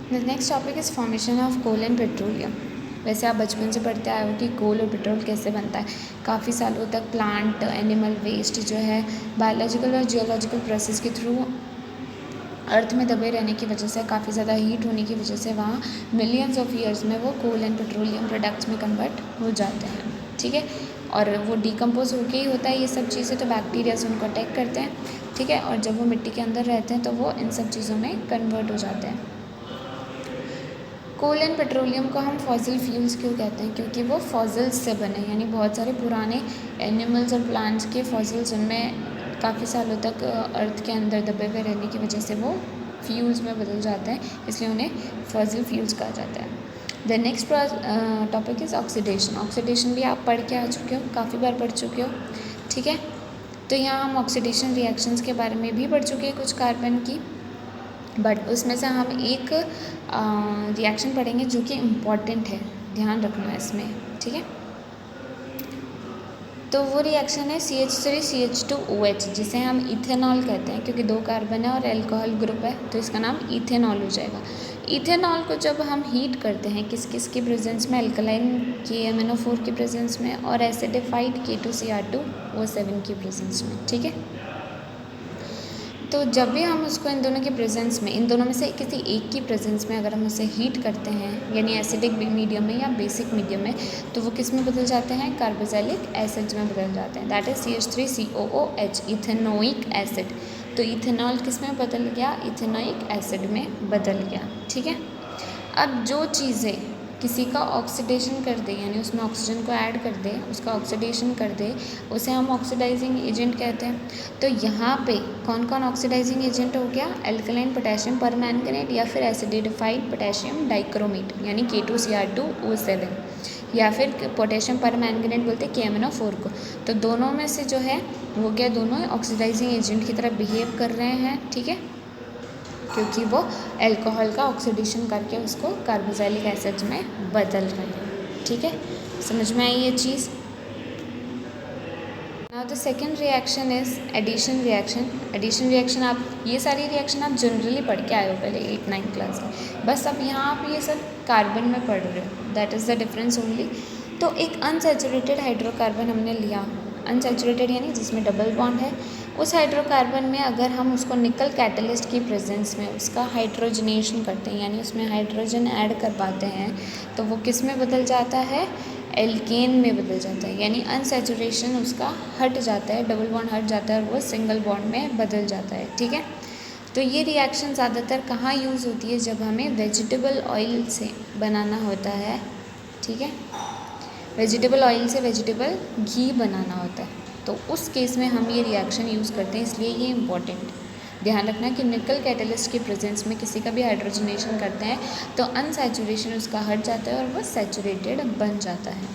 The next topic is formation of coal and petroleum. वैसे आप बचपन से पढ़ते आए हो कि कोल और पेट्रोल कैसे बनता है। काफ़ी सालों तक प्लांट एनिमल वेस्ट जो है बायोलॉजिकल और जियोलॉजिकल प्रोसेस के थ्रू अर्थ में दबे रहने की वजह से, काफ़ी ज़्यादा हीट होने की वजह से वहाँ मिलियंस ऑफ ईयर्स में वो कोल एंड पेट्रोलियम प्रोडक्ट्स में कन्वर्ट हो जाते हैं। ठीक है, और वो डिकम्पोज होके ही होता है ये सब चीज़ें, तो बैक्टीरिया से उनको अटैक करते हैं। ठीक है, और जब वो मिट्टी के अंदर रहते हैं तो वो इन सब चीज़ों में कन्वर्ट हो जाते हैं। कोल एंड पेट्रोलियम को हम फॉसिल फ्यूल्स क्यों कहते हैं? क्योंकि वो फॉसिल्स से बने, यानी बहुत सारे पुराने एनिमल्स और प्लांट्स के फॉसिल्स उनमें काफ़ी सालों तक अर्थ के अंदर दबे हुए रहने की वजह से वो फ्यूल्स में बदल जाते हैं, इसलिए उन्हें फॉसिल फ्यूल्स कहा जाता है। The next topic is oxidation. Oxidation भी आप पढ़ के आ चुके हो, काफ़ी बार पढ़ चुके हो। ठीक है, तो यहाँ हम ऑक्सीडेशन रिएक्शंस के बारे में भी पढ़ चुके हैं कुछ कार्बन की, बट उसमें से हम एक रिएक्शन पढ़ेंगे जो कि इम्पॉर्टेंट है, ध्यान रखना है इसमें। ठीक है, तो वो रिएक्शन है CH3CH2OH, जिसे हम इथेनॉल कहते हैं, क्योंकि 2 कार्बन है और अल्कोहल ग्रुप है, तो इसका नाम इथेनॉल हो जाएगा। इथेनॉल को जब हम हीट करते हैं किस किस की प्रेजेंस में? अल्कलाइन KMnO4 की प्रेजेंस में और एसिडिफाइड K2Cr2O7 की प्रेजेंस में। ठीक है, तो जब भी हम उसको इन दोनों के प्रेजेंस में, इन दोनों में से किसी एक की प्रेजेंस में अगर हम उसे हीट करते हैं, यानी एसिडिक मीडियम में या बेसिक मीडियम में, तो वो किस में बदल जाते हैं? कार्बोक्सिलिक एसिड्स में बदल जाते हैं। That is CH3COOH, ethanoic acid. तो इथेनॉल किस में बदल गया? इथेनोइक एसिड में बदल गया। ठीक है, अब जो चीज़ें किसी का ऑक्सीडेशन कर दे, यानी उसमें ऑक्सीजन को ऐड कर दे, उसका ऑक्सीडेशन कर दे, उसे हम ऑक्सीडाइजिंग एजेंट कहते हैं। तो यहाँ पे कौन कौन ऑक्सीडाइजिंग एजेंट हो गया? अल्कलाइन पोटेशियम परमैंगनेट या फिर एसिडिफाइड पोटेशियम डाइक्रोमेट यानी K2Cr2O7, या फिर पोटेशियम परमैंगनेट बोलते हैं KMnO4 को। तो दोनों में से जो है वो क्या, दोनों ऑक्सीडाइजिंग एजेंट की तरह बिहेव कर रहे हैं। ठीक है, क्योंकि वो अल्कोहल का ऑक्सीडेशन करके उसको कार्बोक्सिलिक एसिड्स में बदल रहे हैं। ठीक है, समझ में आई ये चीज़? Now the second reaction is addition reaction. Addition reaction, आप ये सारी रिएक्शन आप जनरली पढ़ के आए हो पहले 8-9 क्लास में, बस अब यहाँ आप ये सब कार्बन में पढ़ रहे हो, that is the difference only. तो एक अनसैचुरेटेड हाइड्रोकार्बन हमने लिया, अनसैचुरेटेड यानी जिसमें डबल बॉन्ड है, उस हाइड्रोकार्बन में अगर हम उसको निकल कैटलिस्ट की प्रेजेंस में उसका हाइड्रोजनेशन करते हैं, यानी उसमें हाइड्रोजन ऐड कर पाते हैं, तो वो किस में बदल जाता है? एल्केन में बदल जाता है, यानी अनसैचुरेशन उसका हट जाता है, डबल बॉन्ड हट जाता है और वो सिंगल बॉन्ड में बदल जाता है। ठीक है, तो ये रिएक्शन ज़्यादातर कहाँ यूज़ होती है? जब हमें वेजिटेबल ऑयल से बनाना होता है। ठीक है, वेजिटेबल ऑयल से वेजिटेबल घी बनाना होता है, तो उस केस में हम ये रिएक्शन यूज़ करते हैं, इसलिए ये इम्पॉर्टेंट ध्यान रखना कि निकल कैटलिस्ट के प्रेजेंस में किसी का भी हाइड्रोजनेशन करते हैं तो अनसैचुरेशन उसका हट जाता है और वो सैचुरेटेड बन जाता है।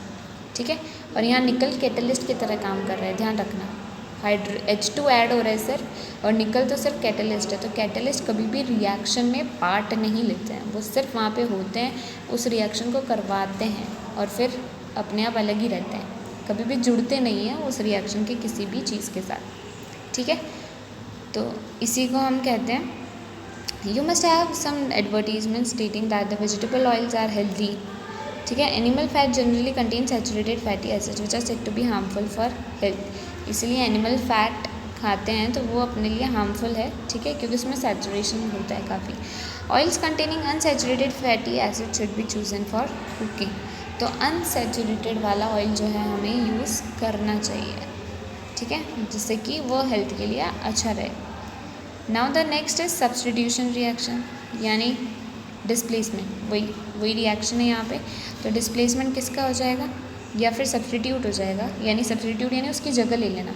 ठीक है, और यहाँ निकल कैटलिस्ट की तरह काम कर रहा है, ध्यान रखना। H2 ऐड हो रहा है सिर्फ, और निकल तो सिर्फ कैटलिस्ट है, तो कैटलिस्ट कभी भी रिएक्शन में पार्ट नहीं लेते हैं, वो सिर्फ वहाँ पे होते हैं, उस रिएक्शन को करवाते हैं और फिर अपने आप अलग ही रहते हैं, कभी भी जुड़ते नहीं हैं उस रिएक्शन के किसी भी चीज़ के साथ। ठीक है, तो इसी को हम कहते हैं you must have some advertisement stating that the vegetable oils are healthy. ठीक है, animal fat generally contain saturated fatty acids which are said to be harmful for health. इसलिए एनिमल फैट खाते हैं तो वो अपने लिए हार्मफुल है। ठीक है, क्योंकि उसमें सैचुरेशन होता है काफ़ी। Oils containing unsaturated fatty acid should be chosen for cooking. तो अनसैचुरेटेड वाला ऑयल जो है हमें यूज़ करना चाहिए। ठीक है, जिससे कि वो हेल्थ के लिए अच्छा रहे। Now the next is substitution reaction, यानी डिस्प्लेसमेंट। वही रिएक्शन है यहाँ पे। तो डिस्प्लेसमेंट किसका हो जाएगा? या फिर सब्सटीट्यूट हो जाएगा, यानी सब्सटीट्यूट यानी उसकी जगह ले लेना।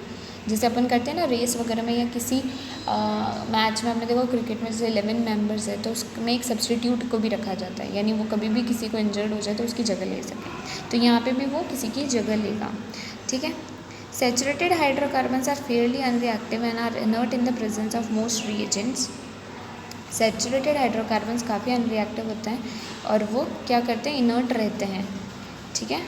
जैसे अपन करते हैं ना रेस वगैरह में, या किसी मैच में हमने देखो क्रिकेट में जैसे 11 मेंबर्स है तो उसमें एक सब्सटीट्यूट को भी रखा जाता है, यानी वो कभी भी किसी को इंजर्ड हो जाए तो उसकी जगह ले सके। तो यहाँ पे भी वो किसी की जगह लेगा। ठीक है, saturated hydrocarbons are fairly unreactive and are inert in the presence of most reagents. Saturated hydrocarbons काफ़ी अनरिएक्टिव होते हैं और वो क्या करते हैं? इनर्ट रहते हैं। ठीक है,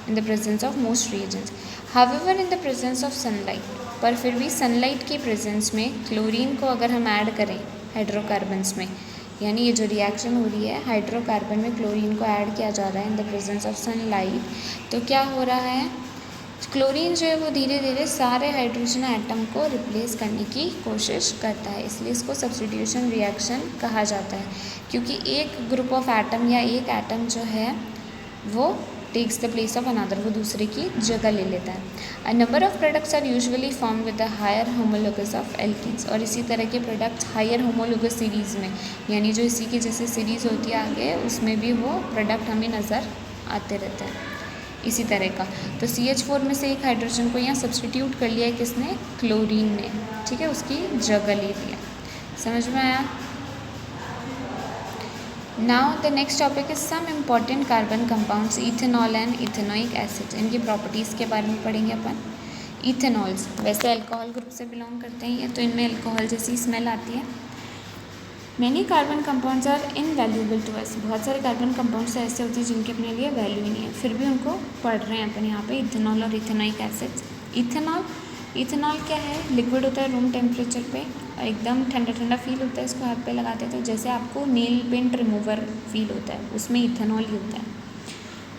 इन the presence of most reagents. However in the presence of sunlight, पर फिर भी सनलाइट की प्रेजेंस में क्लोरीन को अगर हम ऐड करें हाइड्रोकार्बन्स में, यानी ये जो रिएक्शन हो रही है, हाइड्रोकार्बन में क्लोरीन को ऐड किया जा रहा है इन द प्रेजेंस ऑफ सनलाइट, तो क्या हो रहा है, क्लोरीन जो है वो धीरे धीरे सारे हाइड्रोजन एटम को रिप्लेस करने की कोशिश करता है, इसलिए इसको सब्स्टिट्यूशन रिएक्शन कहा जाता है, क्योंकि एक ग्रुप ऑफ एटम या एक एटम जो है वो takes the place of another, वो दूसरे की जगह ले लेता है। A number of products are usually form with the higher homologues of alkenes, और इसी तरह के प्रोडक्ट्स हायर होमोलोगस सीरीज़ में, यानी जो इसी की जैसे सीरीज़ होती है आगे, उसमें भी वो प्रोडक्ट हमें नज़र आते रहते हैं इसी तरह का। तो CH4 में से एक हाइड्रोजन को यहाँ सब्स्टिट्यूट कर लिया है किसने, क्लोरीन ने, ठीक है, उसकी जगह ले लिया। समझ में आया? Now the next topic is some important carbon compounds, ethanol and ethanoic acid, इनकी प्रॉपर्टीज़ के बारे में पढ़ेंगे अपन। इथेनॉल्स वैसे अल्कोहल ग्रुप से बिलोंग करते हैं ये, तो इनमें अल्कोहल जैसी स्मेल आती है। Many carbon compounds are invaluable to us, बहुत सारे कार्बन कंपाउंड्स ऐसे होते हैं जिनके अपने लिए वैल्यू ही नहीं है, फिर भी उनको पढ़ रहे हैं अपन यहाँ पे, इथेनॉल और इथेनोइक एसिड्स। इथेनॉल क्या है, लिक्विड होता है रूम टेम्परेचर पे, और एकदम ठंडा ठंडा फील होता है, इसको हाथ पे लगाते हैं तो जैसे आपको नेल पेंट रिमूवर फील होता है, उसमें इथेनॉल ही होता है,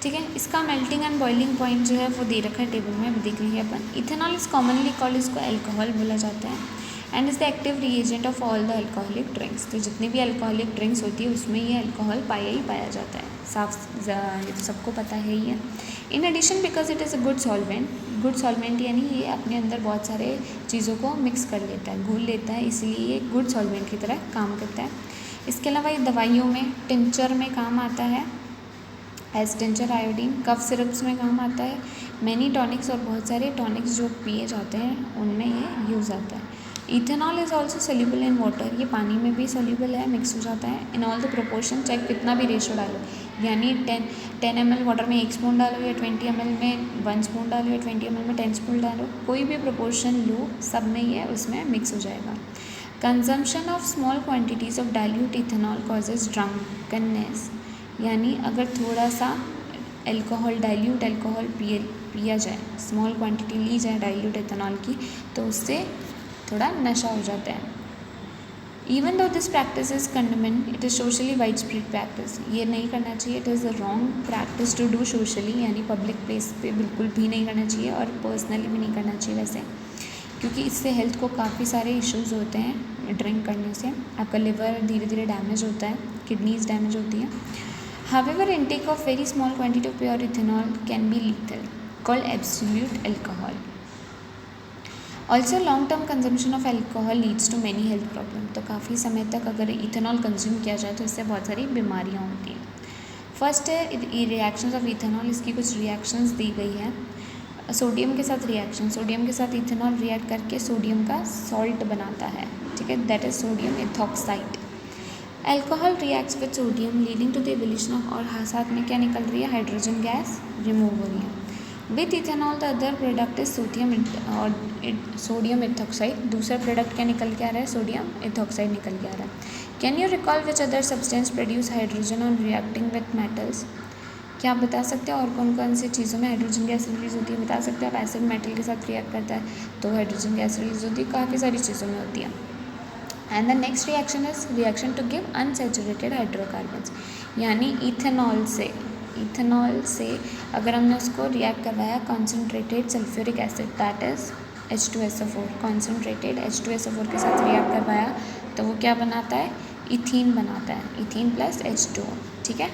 ठीक है। इसका मेल्टिंग एंड बॉइलिंग पॉइंट जो है वो दे रखा है टेबल में, अब देख लेंगे अपन। इथेनॉल इज कॉमनली कॉल्ड, इसको अल्कोहल बोला जाता है, and is the active reagent of all the alcoholic drinks, तो जितनी भी अल्कोहलिक ड्रिंक्स होती है उसमें ये अल्कोहल पाया जाता है, साफ ये तो सबको पता है ही है। In addition because it is a good solvent यानी ये अपने अंदर बहुत सारे चीज़ों को मिक्स कर लेता है, घुल लेता है, इसलिए ये गुड सॉल्वेंट की तरह काम करता है। इसके अलावा ये दवाइयों में, टिंचर में काम आता है एज टिंचर, आयोडीन, कफ सिरप्स में काम आता है, मैनी टॉनिक्स, और बहुत सारे टॉनिक्स जो पिए जाते हैं उनमें ये यूज़ आता है। Ethanol is also soluble in water, ये पानी में भी सोल्यूबल है, मिक्स हो जाता है। इन ऑल द प्रोपोर्शन, चाहे कितना भी रेशो डालो, यानी 10 ml वाटर में 1 स्पून डालो, या 20 ml में 1 स्पून डालो, या 20 ml में 10 स्पून डालो, कोई भी प्रोपोर्शन लो, सब में ये उसमें मिक्स हो जाएगा। Consumption of small quantities of dilute ethanol causes drunkenness, यानी अगर थोड़ा सा डाइल्यूट अल्कोहल पिया जाए, स्मॉल क्वांटिटी ली जाए डाइल्यूट इथेनॉल की, तो उससे थोड़ा नशा हो जाता है। Even though this practice is condemned, it is socially wide spread practice, ये नहीं करना चाहिए, it is a wrong practice to do socially, यानी पब्लिक प्लेस पे बिल्कुल भी नहीं करना चाहिए, और पर्सनली भी नहीं करना चाहिए वैसे, क्योंकि इससे हेल्थ को काफ़ी सारे इश्यूज़ होते हैं। ड्रिंक करने से आपका लिवर धीरे धीरे डैमेज होता है, किडनीज डैमेज होती है। However intake of very small quantity of pure ethanol can be lethal, called absolute alcohol. Also long term consumption of alcohol leads to many health problem, तो काफ़ी समय तक अगर इथेनॉल कंज्यूम किया जाए तो इससे बहुत सारी बीमारियाँ होती हैं। फर्स्ट है रिएक्शंस ऑफ इथेनॉल, इसकी कुछ रिएक्शंस दी गई है। सोडियम के साथ रिएक्शन, सोडियम के साथ इथेनॉल रिएक्ट करके सोडियम का सॉल्ट बनाता है, ठीक है, that is sodium ethoxide. Alcohol reacts with sodium leading to the evolution of, और साथ में क्या निकल रही है, हाइड्रोजन गैस रिमूव हो रही है। With ethanol the other product is sodium ethoxide, दूसरा प्रोडक्ट क्या निकल के आ रहा है, सोडियम इथॉक्साइड निकल के आ रहा है। Can you recall which other substance produce hydrogen on reacting with metals, क्या आप बता सकते हैं और कौन कौन सी चीज़ों में हाइड्रोजन गैस रिलीज होती है, बता सकते हैं आप। एसिड मेटल के साथ रिएक्ट करता है तो हाइड्रोजन गैस रिलीज होती है, काफ़ी सारी चीज़ों में होती है। And the next reaction is reaction to give unsaturated hydrocarbons, यानी इथेनॉल से अगर हमने उसको रिएक्ट करवाया concentrated sulphuric acid, that is H2SO4, concentrated H2SO4 के साथ रिएक्ट करवाया तो वो क्या बनाता है, इथीन बनाता है, इथीन प्लस H2O, ठीक है,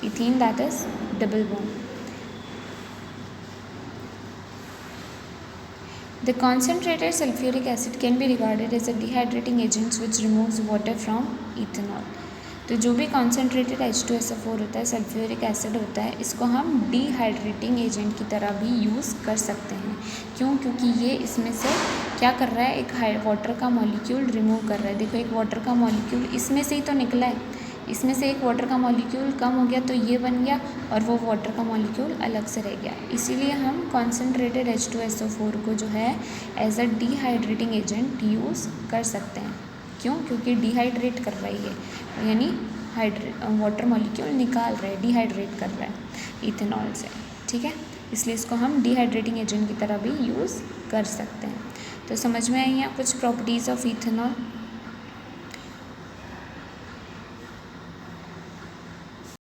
ethene that is double bond. The concentrated sulfuric acid can be regarded as a dehydrating agent which removes water from ethanol. तो जो भी कॉन्सेंट्रेटेड H2SO4 होता है, सल्फ्यूरिक एसिड होता है, इसको हम डिहाइड्रेटिंग एजेंट की तरह भी यूज़ कर सकते हैं। क्यों? क्योंकि ये इसमें से क्या कर रहा है, एक वाटर का मॉलिक्यूल रिमूव कर रहा है। देखो एक वाटर का मॉलिक्यूल इसमें से ही तो निकला है, इसमें से एक वाटर का मॉलिक्यूल कम हो गया तो ये बन गया और वो वाटर का मॉलिक्यूल अलग से रह गया। इसीलिए हम कॉन्सेंट्रेटेड H2SO4 को जो है as a dehydrating agent use कर सकते हैं। क्यों? क्योंकि डिहाइड्रेट कर रहा है ये, यानी वाटर मॉलिक्यूल निकाल रहा है, डिहाइड्रेट कर रहा है इथेनॉल से, ठीक है, इसलिए इसको हम डिहाइड्रेटिंग एजेंट की तरह भी यूज़ कर सकते हैं। तो समझ में आई हैं कुछ प्रॉपर्टीज़ ऑफ इथेनॉल।